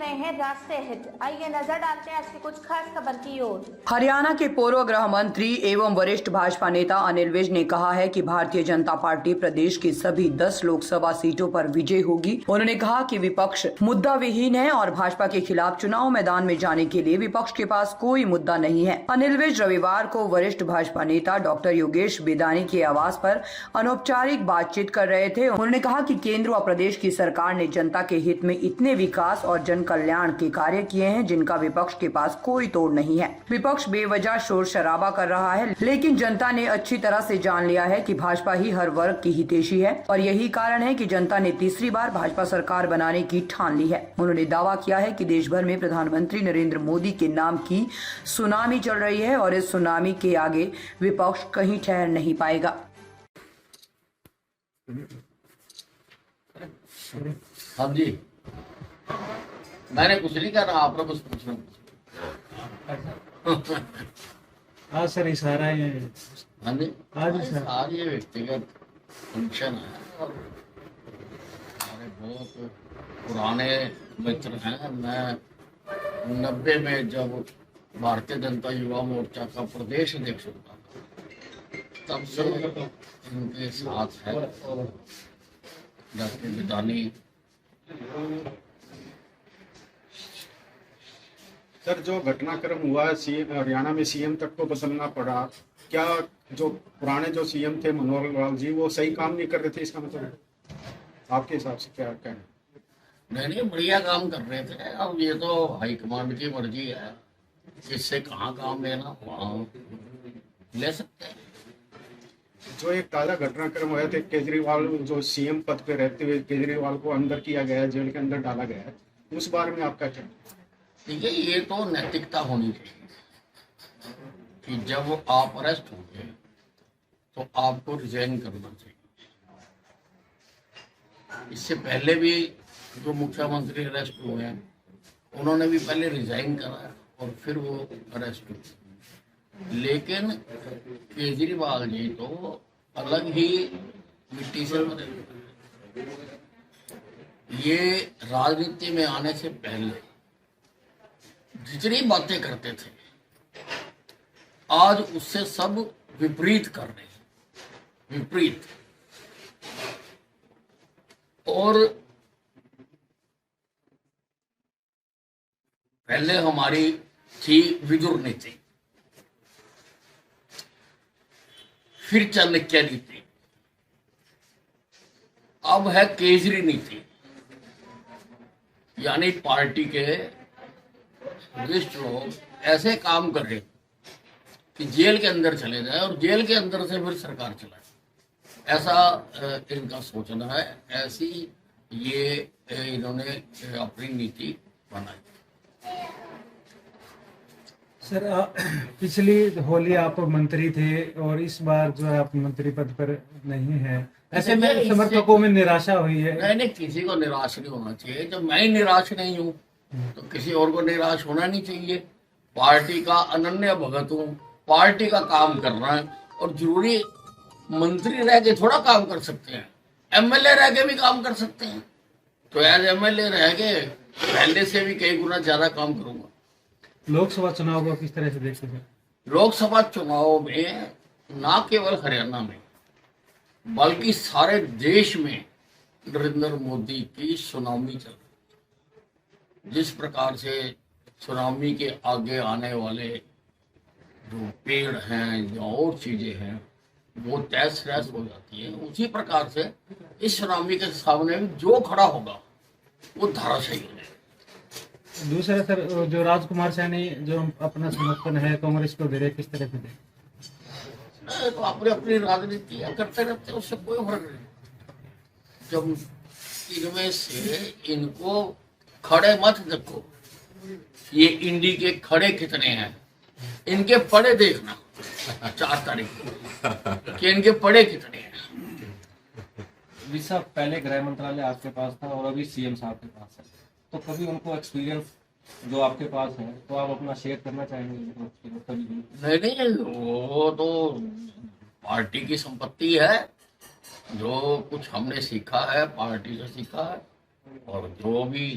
रहे हैं राष्ट्रीय हित। आइए नजर डालते हैं आज की कुछ खास खबर की ओर। हरियाणा के पूर्व गृह मंत्री एवं वरिष्ठ भाजपा नेता अनिल विज ने कहा है कि भारतीय जनता पार्टी प्रदेश की सभी 10 लोकसभा सीटों पर विजय होगी। उन्होंने कहा कि विपक्ष मुद्दा विहीन है और भाजपा के खिलाफ चुनाव मैदान में जाने के लिए विपक्ष के पास कोई मुद्दा नहीं है। अनिल विज रविवार को वरिष्ठ भाजपा नेता डॉक्टर योगेश बेदानी के आवास पर अनौपचारिक बातचीत कर रहे थे। उन्होंने कहा कि केंद्र व प्रदेश की सरकार ने जनता के हित में इतने विकास और जन कल्याण के कार्य किए हैं जिनका विपक्ष के पास कोई तोड़ नहीं है। विपक्ष बेवजह शोर शराबा कर रहा है, लेकिन जनता ने अच्छी तरह से जान लिया है कि भाजपा ही हर वर्ग की हितैषी है और यही कारण है कि जनता ने तीसरी बार भाजपा सरकार बनाने की ठान ली है। उन्होंने दावा किया है कि देश भर में प्रधानमंत्री नरेंद्र मोदी के नाम की सुनामी चल रही है और इस सुनामी के आगे विपक्ष कहीं ठहर नहीं पाएगा। हाँ जी, मैंने कुछ नहीं कहा, आपने कुछ पूछना। हाँ सर, इशारा है। हाँ जी, हाँ जी सर। आज ये व्यक्तिगत फंक्शन है और हमारे बहुत पुराने मित्र हैं। मैं 90 में जब भारतीय जनता युवा मोर्चा का प्रदेश अध्यक्ष होता था, तब से इनके साथ है डॉक्टर बेदानी। सर, जो घटनाक्रम हुआ है सीएम हरियाणा में, सीएम तक को बदलना पड़ा, क्या जो पुराने जो सीएम थे मनोहर लाल जी वो सही काम नहीं कर रहे थे? इसका मतलब आपके हिसाब से क्या कहना? नहीं, बढ़िया काम कर रहे थे। अब ये तो हाईकमांड की मर्जी है, किससे कहाँ काम लेना वहाँ ले सकते हैं। जो एक ताजा घटनाक्रम हुआ था, केजरीवाल जो सीएम पद पे रहते हुए केजरीवाल को अंदर किया गया है, जेल के अंदर डाला गया है, उस बारे में आपका क्या? ठीक है, ये तो नैतिकता होनी चाहिए कि जब आप अरेस्ट होंगे तो आपको रिजाइन करना चाहिए। इससे पहले भी जो मुख्यमंत्री अरेस्ट हुए हैं उन्होंने भी पहले रिजाइन करा और फिर वो अरेस्ट हुए। लेकिन केजरीवाल जी तो अलग ही मिट्टी से बने। ये राजनीति में आने से पहले जितनी बातें करते थे आज उससे सब विपरीत कर रहे हैं, विपरीत। और पहले हमारी थी विदुर नीति, फिर चाणक्य नीति, अब है केजरी नीति। यानी पार्टी के वरिष्ठ लोग ऐसे काम कर रहे कि जेल के अंदर चले जाए और जेल के अंदर से फिर सरकार चलाए, ऐसा इनका सोचना है। ऐसी ये इन्होंने अपनी नीति बनाई। सर, पिछली होली आप मंत्री थे और इस बार जो है आप मंत्री पद पर नहीं है, ऐसे में समर्थकों में निराशा हुई है। नहीं, किसी को निराश नहीं होना चाहिए। जब मैं ही निराश नहीं हूँ तो किसी और को निराश होना नहीं चाहिए। पार्टी का अनन्य भगत हूँ, पार्टी का काम करना है और जरूरी मंत्री रह के थोड़ा काम कर सकते हैं, एमएलए रह के भी काम कर सकते हैं। तो एज एमएलए रह के पहले से भी कई गुना ज्यादा काम करूंगा। लोकसभा चुनाव को किस तरह से देखते हैं? लोकसभा चुनाव में ना केवल हरियाणा में बल्कि सारे देश में नरेंद्र मोदी की सुनामी चल रही। जिस प्रकार से सुनामी के आगे आने वाले जो पेड़ हैं या और चीजें हैं वो तहस नहस हो जाती है, उसी प्रकार से इस सुनामी के सामने जो खड़ा होगा वो धराशायी हो जाएगा। दूसरा सर, जो राजकुमार सैनी जो अपना समर्थन है कांग्रेस को दे रहे, किस तरह से दे? तो अपने अपनी राजनीति करते रहते, उससे कोई फर्क नहीं। जब इनमें से इनको खड़े मत देखो, ये इंडी के खड़े कितने हैं, इनके पड़े देखना 4 तारीख को कि इनके पड़े कितने हैं। विशा पहले गृह मंत्रालय आपके पास था और अभी सीएम साहब के पास है, तो कभी उनको एक्सपीरियंस जो आपके पास है तो आप अपना शेयर करना चाहेंगे? नहीं, वो तो पार्टी की संपत्ति है। जो कुछ हमने सीखा है पार्टी से सीखा है और जो भी